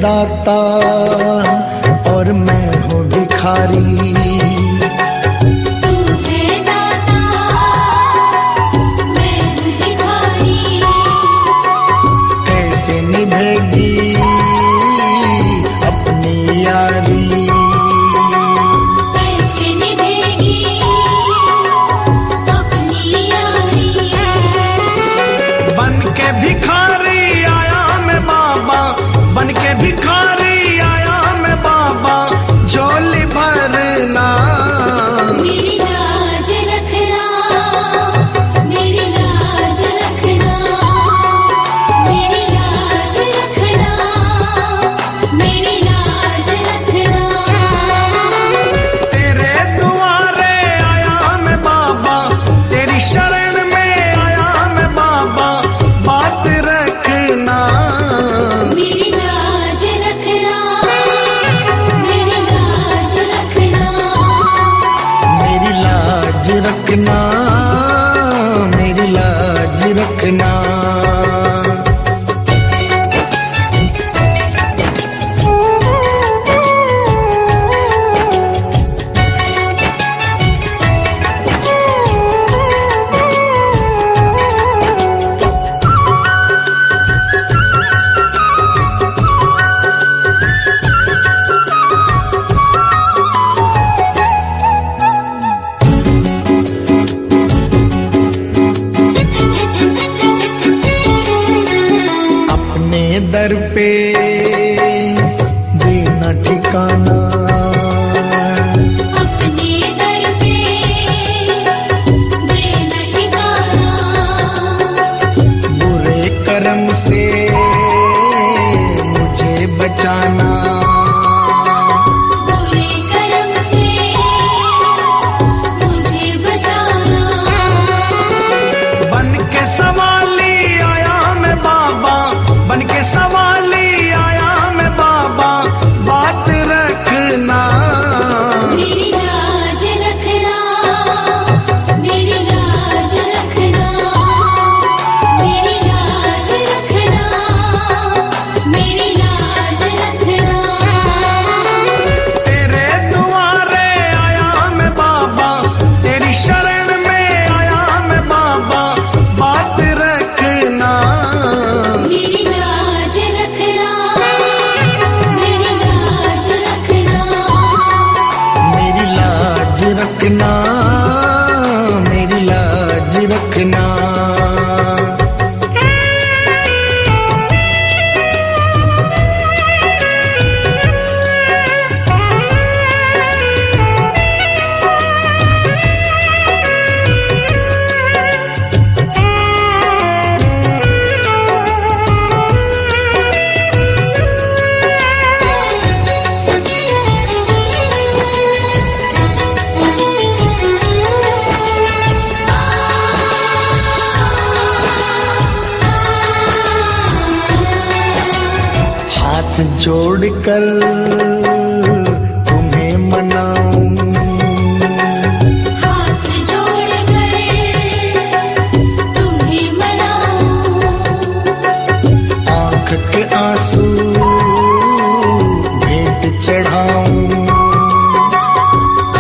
दाता और मैं हूँ भिखारी। तू है दाता, मैं हूँ भिखारी। कैसे निभेगी अपनी यारी, कैसे निभेगी अपनी यारी। बन के भिखारी आया मैं बाबा, बन के भिखारी आया मैं बाबा, झोली भरना। मेरी लाज रखना, मेरी लाज रखना, मेरी लाज रखना, मेरी लाज रखना। तेरे दुआरे आया मैं बाबा, तेरी शरण में आया मैं बाबा, बात रखना। मेरी लाज रखना, मेरी लाज रखना। मेरी लाज रखना, मेरी लाज रखना। अपने दर पे देना ठिकाना, अपने दर पे देना ठिकाना। बुरे कर्म से मुझे बचाना। बुरे कर्म से मुझे बचाना। बन के सवाली आया मैं बाबा, बन के सवाली आया मैं बाबा, बात रखना। मेरी लाज रखना, मेरी लाज रखना, मेरी लाज रखना, मेरी लाज रखना। तेरे दुआरे आया मैं बाबा, तेरी शरण में आया मैं बाबा, बात रखना। मेरी लाज रखना, मेरी लाज रखना। मेरी लाज रखना, मेरी लाज रखना। हाथ जोड़कर तुम्हें मनाऊं, हाथ जोड़कर तुम्हें मनाऊं। आंख के आंसू भेंट चढ़ाऊं।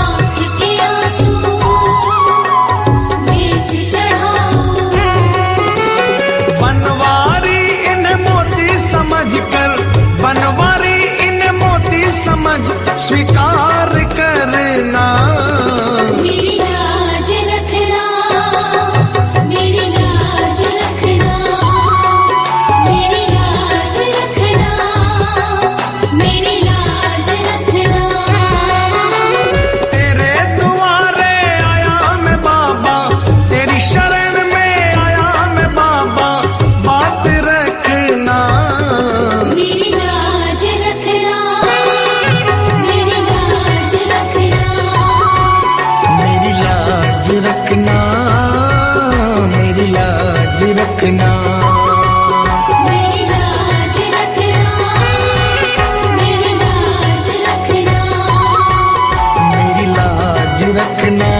आँख के आंसू भेंट चढ़ाऊं। बनवारी इन मोती समझकर, बनवारी इन मोती समझ स्वीकार करना। मेरी लाज रखना, मेरी लाज रखना, मेरी लाज रखना, मेरी लाज रखना। तेरे दुआरे आया मैं बाबा, तेरी शरण में आया मैं बाबा, बात रखना। मेरी लाज रखना, मेरी लाज रखना। मेरी लाज रखना, मेरी लाज रखना। मेरी लाज रखना, मेरी लाज रखना। मेरी लाज रखना,